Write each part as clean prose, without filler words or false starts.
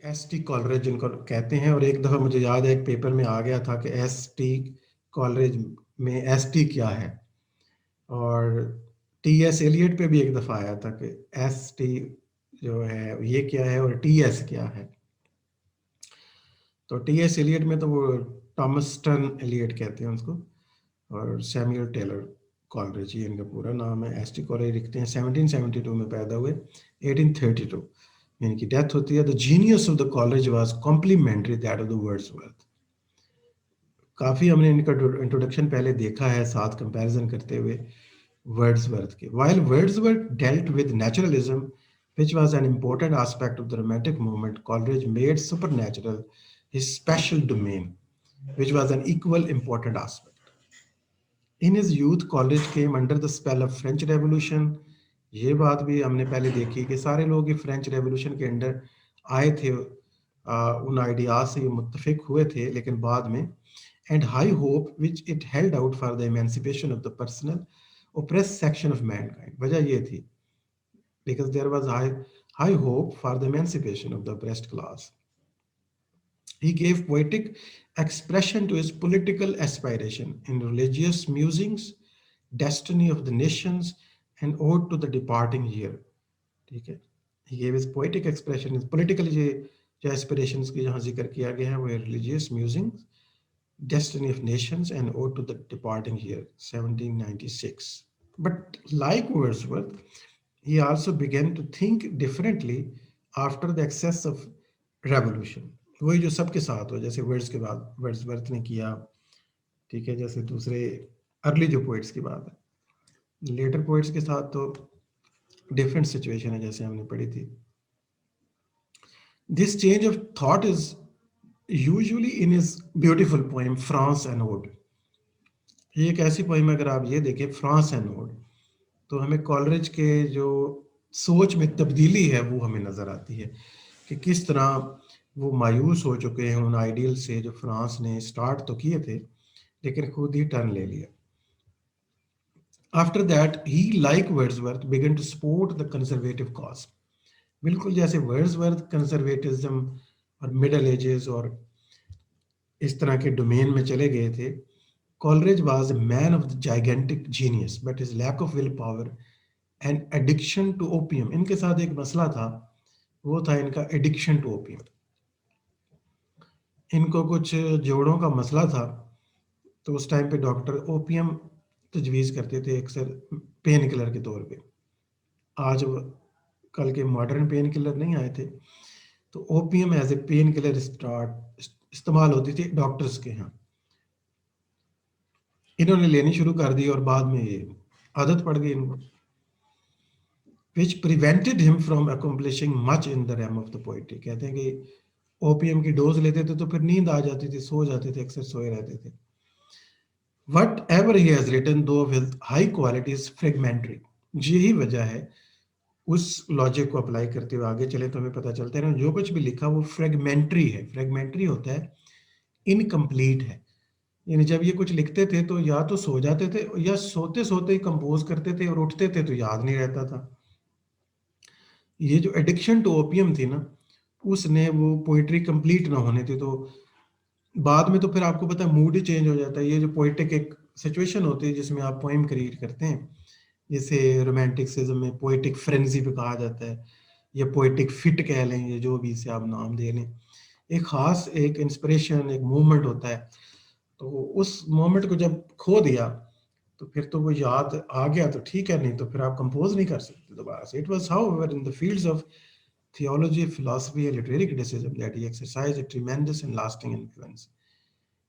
S T کالریج جن کو کہتے ہیں. اور ایک دفعہ مجھے یاد ہے ایک پیپر میں آ گیا تھا کہ ایس ٹی کالریج میں ایس ٹی کیا ہے. اور ٹی ایس ایلیٹ پہ بھی ایک دفعہ آیا تھا کہ ایس ٹی جو ہے یہ کیا ہے اور ٹی ایس کیا ہے. تو ٹی ایس ایلیٹ میں تو وہ ٹامسٹن ایلیٹ کہتے ہیں اس کو, اور سیمیول ٹیلر کالریج یہ ان کا پورا نام ہے. ایس ٹی کالریج لکھتے ہیں 1772 میں پیدا ہوئے, 1832 ان کی ڈیتھ ہوتی ہے. The genius of the college was complementary that of the Wordsworth. کافی ہم نے ان کا انٹروڈکشن پہلے دیکھا ہے ساتھ کمپیریزن کرتے ہوئے ورڈزورتھ کے. while Wordsworth dealt with naturalism, which was an important aspect of the Romantic movement, Coleridge made supernatural his special domain, which was an equal important aspect. In his youth, Coleridge came under the spell of French Revolution. یہ بات بھی ہم نے پہلے دیکھی کہ سارے لوگ ہی فرینچ ریولوشن کے انڈر آئے تھے, ان آئیڈیاز سے یہ متفق ہوئے تھے, لیکن بعد میں and high hope which it held out for the emancipation of the personal oppressed section of mankind. وجہ یہ تھی because there was high hope for the emancipation of the oppressed class. He gave poetic expression to his political aspiration in religious musings, destiny of the nations, and ode to the departing year. ٹھیک ہے, he gave his poetic expression, his political جو aspirations کی جہاں ذکر کیا گیا ہے وہ religious musings, destiny of nations, and ode to the departing year, 1796. But like Wordsworth, he also began to think differently after the excess of revolution. وہی جو سب کے ساتھ ہو, جیسے ورڈز کے بعد ورڈزورتھ نے کیا, ٹھیک ہے, جیسے دوسرے ارلی جو پوئٹس کی بات ہے, لیٹر پوئٹس کے ساتھ تو ڈفرینٹ سچویشن ہے جیسے ہم نے پڑھی تھی. This change of thought is usually in his beautiful poem France and ode. یہ ایک ایسی پوئم اگر آپ یہ دیکھیں فرانس اینڈ اوڈ, تو ہمیں کالریج کے جو سوچ میں تبدیلی ہے وہ ہمیں نظر آتی ہے کہ کس طرح وہ مایوس ہو چکے ہیں ان آئیڈیل سے جو فرانس نے سٹارٹ تو کیے تھے لیکن خود ہی ٹرن لے لیا. After that, he, like Wordsworth, began to support the conservative cause. بالکل جیسے ورڈزورتھ کنزرویٹزم اور مڈل ایجز اور اس طرح کے ڈومین میں چلے گئے تھے, Coleridge was a man of the gigantic genius, but his lack of willpower and addiction to opium. ان کے ساتھ ایک مسئلہ تھا, وہ تھا ان کا addiction to opium. ان کو کچھ جوڑوں کا مسئلہ تھا, تو اس ٹائم پہ ڈاکٹر اوپیم تجویز کرتے تھے اکثر پین کلر کے طور پہ. آج کل کے ماڈرن پین کلر نہیں آئے تھے, تو opium as a painkiller استعمال ہوتی تھی ڈاکٹرز کے ہاں. انہوں نے لینی شروع کر دی اور بعد میں یہ عادت پڑ گئی ان کو, which prevented him from accomplishing much in the realm of the poetry. کہتے ہیں کہ اوپیم کی ڈوز لیتے تھے تو پھر نیند آ جاتی تھی, سو جاتے تھے, اکثر سوئے رہتے تھے. Whatever he has written, though with high quality, is fragmentary. یہی وجہ ہے اس لاجک کو اپلائی کرتے ہوئے آگے چلے تو ہمیں پتہ چلتا ہے نا, جو کچھ بھی لکھا وہ فریگمنٹری ہے. فریگمنٹری ہوتا ہے انکمپلیٹ ہے, یعنی جب یہ کچھ لکھتے تھے تو یا تو سو جاتے تھے یا سوتے سوتے ہی کمپوز کرتے تھے اور اٹھتے تھے تو یاد نہیں رہتا تھا. یہ جو ایڈکشن ٹو اوپیم تھی نا, اس نے وہ پوئٹری کمپلیٹ نہ ہونے تھی, تو بعد میں تو پھر آپ کو پتہ ہے موڈ ہی چینج ہو جاتا ہے. یہ جو پوئٹک ایک سچویشن ہوتی ہے جس میں آپ پوئم کریٹ کرتے ہیں, جسے رومانٹکسزم میں پوئٹک فرینزی پہ کہا جاتا ہے, یا پوئٹک فٹ کہہ لیں, یا جو بھی اسے آپ نام دے لیں. ایک خاص ایک انسپریشن, ایک مومنٹ ہوتا ہے, تو اس مومنٹ کو جب کھو دیا تو پھر تو وہ یاد آ گیا تو ٹھیک ہے, نہیں تو پھر آپ کمپوز نہیں کر سکتے دوبارہ سے. It was however in the fields of theology, philosophy and literary criticism that he exercised a tremendous and lasting influence.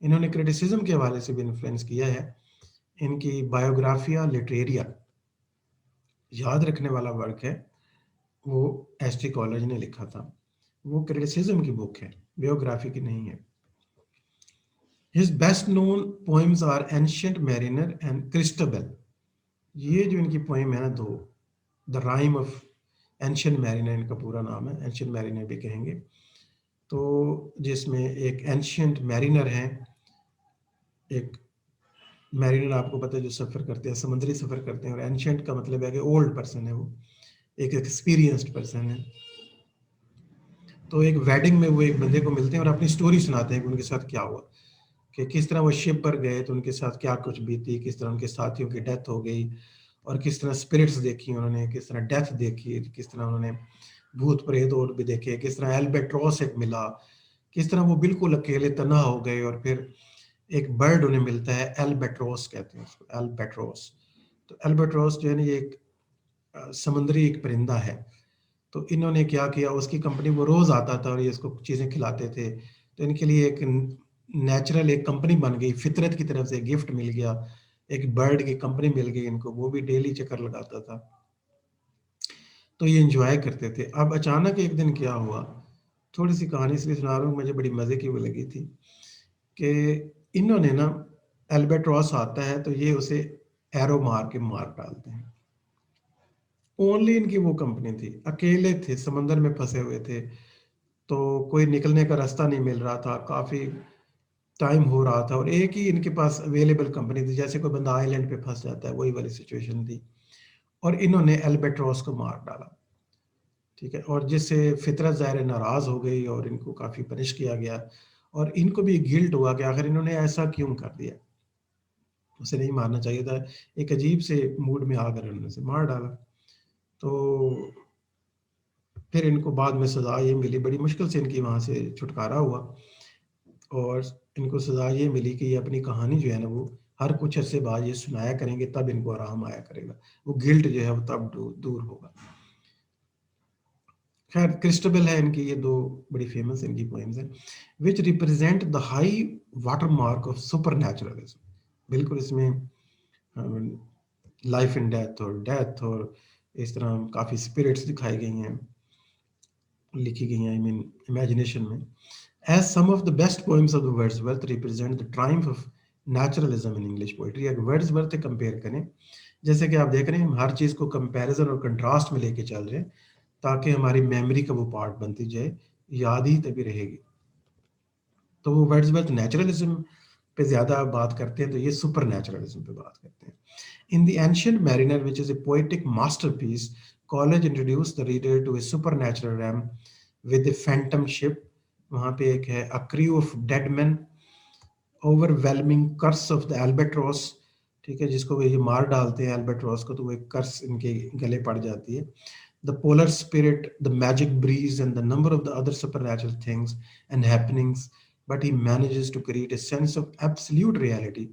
انہوں نے کرٹیسزم کے حوالے سے بھی انفلوئنس کیا ہے. ان کی بایوگرافیا لٹریریا یاد رکھنے والا ورک ہے, وہ ایس ٹی کالج نے لکھا تھا. وہ کرٹیسزم کی بک ہے, بیوگرافی کی نہیں ہے. His best known poems are Ancient Mariner and Christabel. یہ جو ان کی پوئم ہے نا دو, The Rime of Ancient Mariner ان کا پورا نام ہے, Ancient Mariner بھی کہیں گے, تو جس میں ایک Ancient Mariner ہے, ایک میرینر آپ کو پتہ ہے جو سفر کرتے ہیں, سمندری سفر کرتے ہیں, اور Ancient کا مطلب ہے کہ اولڈ پرسن ہے, وہ ایک ایکسپیرینسڈ پرسن ہے. تو ایک ویڈنگ میں وہ ایک بندے کو ملتے ہیں اور اپنی سٹوری سناتے ہیں کہ ان کے ساتھ کیا ہوا، کہ کس طرح وہ شپ پر گئے تو ان کے ساتھ کیا کچھ بیتی، کس طرح ان کے ساتھیوں کی ڈیتھ ہو گئی، اور کس طرح اسپرٹس دیکھی انہوں نے، کس طرح ڈیتھ دیکھی، کس طرح انہوں نے بھوت پریت اور بھی دیکھے، کس طرح البیٹروس ایک ملا، کس طرح وہ بالکل اکیلے تنہا ہو گئے، اور پھر ایک برڈ انہیں ملتا ہے، البیٹروس کہتے ہیں اس کو، البیٹروس. تو البیٹروس جو ہے نا یہ ایک سمندری ایک پرندہ ہے. تو انہوں نے کیا کیا، اس کی کمپنی وہ روز آتا تھا اور یہ اس کو چیزیں کھلاتے تھے. تو ان کے لیے ایک نیچرل ایک کمپنی بن گئی، فطرت کی طرف سے گفٹ مل گیا، ایک برڈ کی کمپنی مل گئی ان کو، وہ بھی ڈیلی چکر لگاتا تھا. تو یہ انجوائے کرتے تھے. اب اچانک ایک دن کیا ہوا، تھوڑی سی کہانی اس لیے سنا رہا ہوں، مجھے بڑی مزے کی وہ لگی تھی، کہ انہوں نے نا البیٹراس آتا ہے تو یہ اسے ایرو مار کے مار ڈالتے ہیں. اونلی ان کی وہ کمپنی تھی، اکیلے تھے، سمندر میں پھنسے ہوئے تھے، تو کوئی نکلنے کا راستہ نہیں مل رہا تھا، کافی ٹائم ہو رہا تھا، اور ایک ہی ان کے پاس اویلیبل کمپنی تھی، جیسے کوئی بندہ آئی لینڈ پہ پھنس جاتا ہے وہی والی سچویشن تھی. اور انہوں نے البیٹراس کو مار ڈالا. ٹھیک ہے، اور جس سے فطرت ظاہر ناراض ہو گئی اور ان کو کافی پنش کیا گیا، اور ان کو بھی گلٹ ہوا کہ آخر انہوں نے ایسا کیوں کر دیا، اسے نہیں مارنا چاہیے تھا. ایک عجیب سے موڈ میں آ کر انہوں نے اسے مار ڈالا. تو پھر ان کو بعد میں سزا یہ ملی، بڑی مشکل سے ان کی وہاں سے چھٹکارا ہوا، اور ان کو سزا یہ ملی کہ یہ اپنی کہانی جو ہے نا وہ ہر کچھ عرصے بعد یہ سنایا کریں گے، تب ان کو آرام آیا کرے گا، وہ گلٹ جو ہے وہ تب دور ہوگا. خیر، کرسٹبل ہے ان کی، یہ دو بڑی فیمس ان کی پوئمز ہیں، which represent the high water mark of سپر نیچرلزم. بالکل اس میں لائف ان ڈیتھ اور اس طرح کافی اسپرٹس دکھائی گئی ہیں، لکھی گئی ہیں، آئی مین امیجنیشن میں. As some of the best poems of the Wordsworth represent the triumph of naturalism in English poetry. اگر ورڈز ورتھ کمپیئر کریں، جیسے کہ آپ دیکھ رہے ہیں ہم ہر چیز کو کمپیریزن اور کنٹراسٹ میں لے کے چل رہے ہیں تاکہ ہماری میموری کا وہ پارٹ بنتی جائے، یاد ہی تبھی رہے گی. تو وہ ورڈز ورتھ نیچرلزم پہ زیادہ بات کرتے ہیں، تو یہ سپر نیچرلزم پہ بات کرتے ہیں. In the Ancient Mariner, which is a poetic masterpiece, Coleridge introduced the reader to a supernatural realm with the phantom ship. وہاں پہ ایک ہے a crew of dead men, overwhelming curse of the albatross. ٹھیک ہے، جس کو وہ یہ مار ڈالتے ہیں البیٹروس کو تو وہ ایک کرس ان کے گلے پڑ جاتی ہے. The polar spirit, the magic breeze, and the number of the other supernatural things and happenings, but he manages to create a sense of absolute reality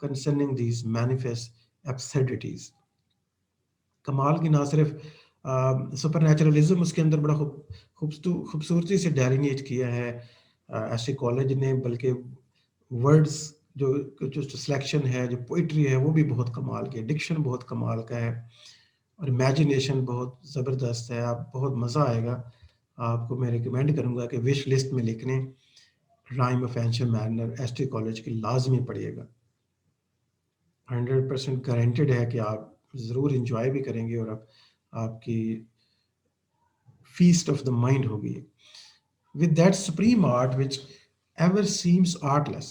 concerning these manifest absurdities. کمال کی نہ صرف سپر نیچرلزم اس کے اندر بڑا خوبصورتی سے delineate کیا ہے ایسے کالج نے، بلکہ ورڈز جو سلیکشن ہے، جو پوئٹری ہے، وہ بھی بہت کمال کی ہے، ڈکشن بہت کمال کا ہے، اور امیجنیشن بہت زبردست ہے. آپ بہت مزہ آئے گا. آپ کو میں ریکمینڈ کروں گا کہ وش لسٹ میں لکھ لیں، rime of ancient mariner S T Coleridge کی لازمی پڑھیے گا. 100% گارنٹیڈ ہے کہ آپ ضرور انجوائے بھی کریں گے، اور آپ کی feast of the mind ہوگی. With that supreme art which ever seems artless,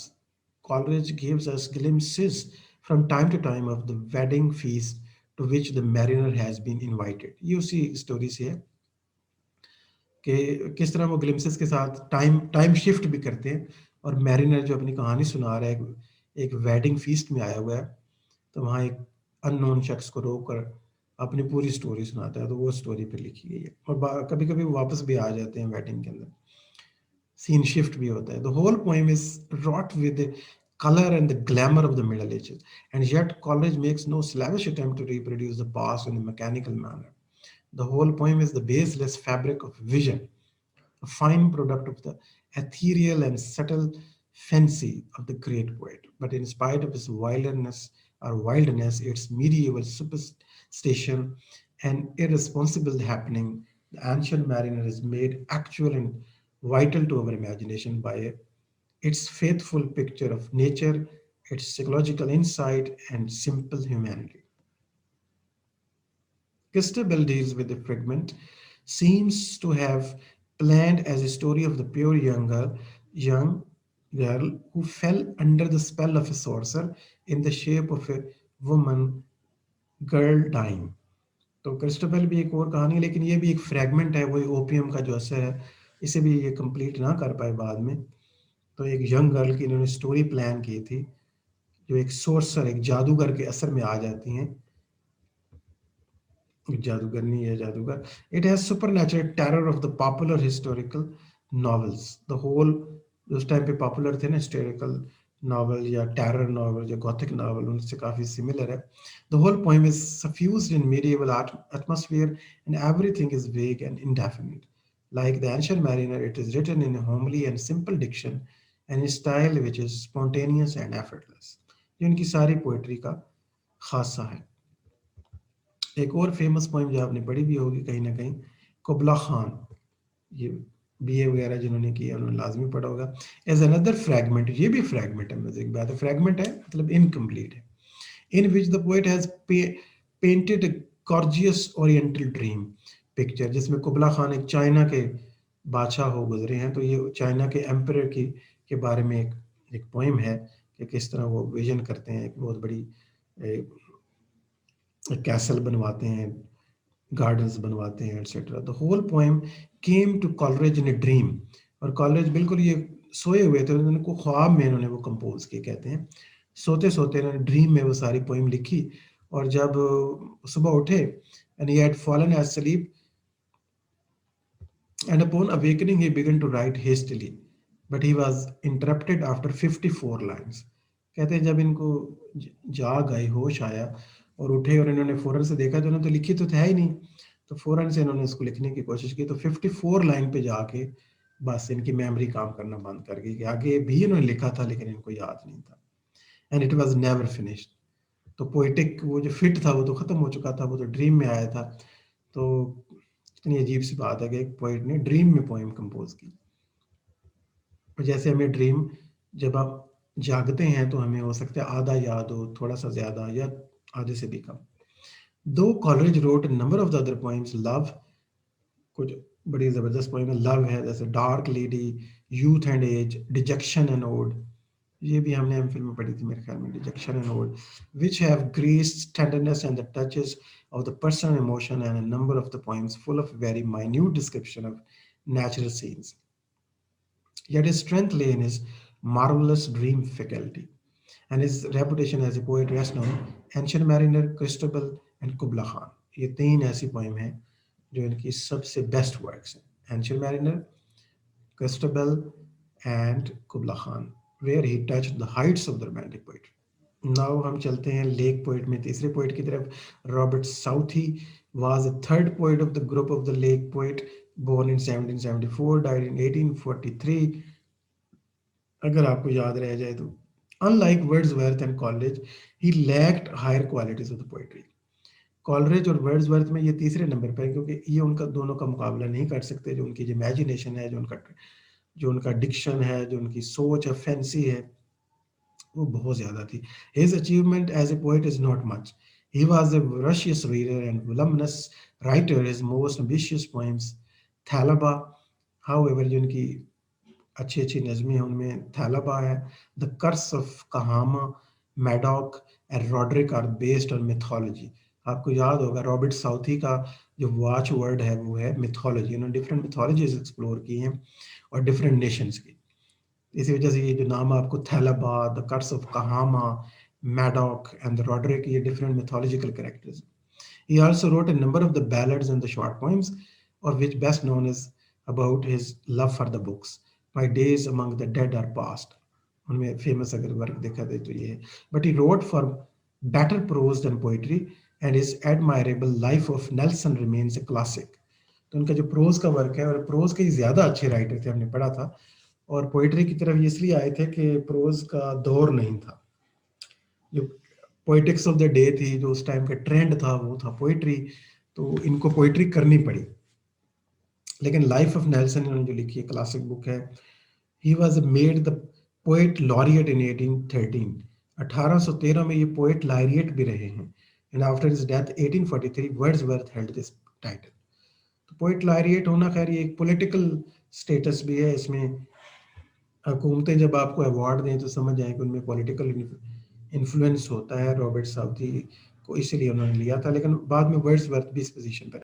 Coleridge gives us glimpses from time to time of the wedding feast to which the mariner has been invited. یہ اسی story سے ہے کہ کس طرح وہ glimpses کے ساتھ ٹائم شفٹ بھی کرتے ہیں، اور میرینر جو اپنی کہانی سنا رہا ہے ایک ویڈنگ فیسٹ میں آیا ہوا ہے، تو وہاں ایک ان نون شخص کو روک کر اپنی پوری سٹوری سناتا ہے، تو وہ سٹوری پہ لکھی گئی ہے. اور کبھی کبھی وہ واپس بھی آ جاتے ہیں ویڈنگ کے اندر، سین شفٹ بھی ہوتا ہے. The whole poem is wrought with the color and the glamour of the Middle Ages, and yet Coleridge makes no slavish attempt to reproduce the past in a mechanical manner. The whole poem is the baseless fabric of vision, a fine product of the ethereal and subtle fancy of the great poet. But in spite of its wildness, its medieval superstition, and irresponsible happening, the Ancient Mariner is made actual and vital to our imagination by its faithful picture of nature, its psychological insight, and simple humanity. Christabel deals with the fragment, seems to have planned as a story of the pure young girl who fell under the spell of a sorcerer in the shape of a woman girl dying. تو کرسٹوبل بھی ایک اور کہانی ہے، لیکن یہ بھی ایک فریگمنٹ ہے، وہی اوپیم کا جو اثر ہے اسے بھی یہ کمپلیٹ نہ کر پائے بعد میں، تو ایک ینگ گرل کی انہوں نے سٹوری پلان کی تھی، جو ایک سورسر، ایک جادوگر کے اثر میں آ جاتی ہیں، جادوگرنی یا جادوگر. It has supernatural terror of the popular historical novels. The whole اس ٹائم پہ پاپولر تھے نا ہسٹوریکل ناول یا ٹیرر ناول یا گوتھک ناول، ان سے کافی سملر ہے. The whole poem is suffused in medieval atmosphere and everything is vague and indefinite. Like the Ancient Mariner, it is written in a homely and simple diction and a style which is spontaneous and effortless. یہ ان کی ساری poetry کا خاصہ ہے. ایک اور famous poem جو آپ نے پڑھی بھی ہوگی کہیں نہ کہیں، قبلہ خان، یہ بی اے وغیرہ جنہوں نے کیا انہوں نے لازمی پڑھا ہوگا. ایز اندر فریگمنٹ، یہ بھی فریگمنٹ ہے، مزے کی بات ہے، فریگمنٹ ہے مطلب انکمپلیٹ ہے. In which the poet has painted a gorgeous oriental dream picture، جس میں قبلہ خان ایک چائنا کے بادشاہ ہو گزرے ہیں، تو یہ چائنا کے ایمپرر کے بارے میں ایک پوئم ہے کہ کس طرح وہ ویژن کرتے ہیں، ایک بہت بڑی کیسل بنواتے ہیں، گارڈنز بنواتے ہیں etcetera. The whole poem came to Coleridge in a dream, اور کالریج بالکل یہ سوئے ہوئے تھے، انہوں نے کو خواب میں انہوں نے وہ کمپوز کیے، کہتے ہیں سوتے سوتے انہوں نے ڈریم میں وہ ساری پوئم لکھی، اور جب صبح اٹھے and he had fallen asleep and upon awakening he began to write hastily but he was interrupted after 54 lines. کہتے ہیں جب ان کو جاگ آئی، ہوش آیا اور اٹھے اور انہوں نے فوراً سے دیکھا تو انہوں نے تو لکھی تو تھا ہی نہیں، تو فوراً سے انہوں نے اس کو لکھنے کی کوشش کی، تو 54 لائن پہ جا کے بس ان کی میموری کام کرنا بند کر گئی، کہ آگے بھی انہوں نے لکھا تھا لیکن ان کو یاد نہیں تھا. And it was never finished. تو پوئٹک وہ جو فٹ تھا وہ تو ختم ہو چکا تھا، وہ تو ڈریم میں آیا تھا. تو اتنی عجیب سی بات ہے کہ ایک پوئٹ نے ڈریم میں پوئم کمپوز کی. جیسے ہمیں ڈریم جب آپ جاگتے ہیں تو ہمیں ہو سکتا ہے آدھا یاد ہو، تھوڑا سا زیادہ یا آدھے سے بھی کم. دو Coleridge wrote number of the other poems. Love, کچھ بڑی زبردست پوئم ہے، لو ہے، جیسے dark lady, youth and age, dejection and ode, یہ بھی ہم نے ایم فل میں پڑھی تھی میرے خیال میں، dejection and ode, which have grace, tenderness and the touches of the personal emotion, and a number of the poems full of very minute description of natural scenes. Yet his strength lay in his marvelous dream faculty, and his reputation as a poet rests on Ancient Mariner, Christabel, and Kubla Khan. یہ تین ایسی poem ہیں جو ان کی سب سے best works ہیں، Ancient Mariner, Christabel, and Kubla Khan, where he touched the heights of the romantic poetry. Now ہم چلتے ہیں لیک پوئٹ میں تیسرے پوئٹ کی طرف. Robert Southey was a third poet of the group of the lake poet, born in 1774 died in 1843. اگر آپ کو یاد رہ جائے تو unlike Wordsworth and Coleridge, he lacked higher qualities of the poetry. کالریج اور ورڈزورتھ میں یہ تیسرے نمبر پہ ہے، کیونکہ یہ ان کا دونوں کا مقابلہ نہیں کر سکتے. جو ان کی جو امیجنیشن ہے، جو ان کا ڈکشن ہے، جو ان کی سوچ ہے، فینسی ہے، وہ بہت زیادہ تھی. His achievement as a poet is not much. He was a voracious reader and voluminous writer. His most ambitious poems, Thalaba, however, جو ان کی اچھی اچھی نظمیں ہیں ان میں تھالبا ہے، The Curse of Kahama, Madoc and Roderick are based on mythology. آپ کو یاد ہوگا رابرٹ ساؤتھی کا جو واچ ورڈ ہے وہ ہے میتھولوجی. انہوں نے ڈفرینٹ میتھولوجیز ایکسپلور کی ہیں اور ڈفرینٹ نیشنز کی. اسی وجہ سے یہ جو نام آپ کو تھیلبا، دا کرس آف کہاما، میڈاک اینڈ راڈرک، یہ different mythological characters. He also wrote a number of the ballads and the short poems, of which best known is about his love for the books. My days among the dead are past. ان میں famous اگر work دیکھا جائے تو یہ ہے. But he wrote for better prose than poetry, and his admirable life of Nelson remains a classic. تو ان کا جو پروز کا ورک ہے، اور پروز کے ہی زیادہ اچھے رائٹر تھے، ہم نے پڑھا تھا، اور پوئٹری کی طرف اس لیے آئے تھے کہ پروز کا دور نہیں تھا. جو پوئٹکس آف دا ڈے تھی، جو اس ٹائم کا ٹرینڈ تھا، وہ تھا پوئٹری، تو ان کو پوئٹری کرنی پڑی. لیکن لائف آف نیلسن انہوں نے جو لکھی ہے، کلاسک بک ہے. He was made the poet laureate in 1813. 1813 میں یہ پوئٹ لائریٹ بھی رہے ہیں. And after his death 1843 Wordsworth held this title. تو پوئٹ لائریٹ ہونا خیر یہ ایک پولیٹیکل اسٹیٹس بھی ہے. اس میں حکومتیں جب آپ کو ایوارڈ دیں تو سمجھ جائیں کہ ان میں پولیٹیکل انفلوئنس ہوتا ہے. رابرٹ ساؤتھی کو اسی لیے انہوں نے لیا تھا، لیکن بعد میں ورڈزورتھ بھی اس پوزیشن پر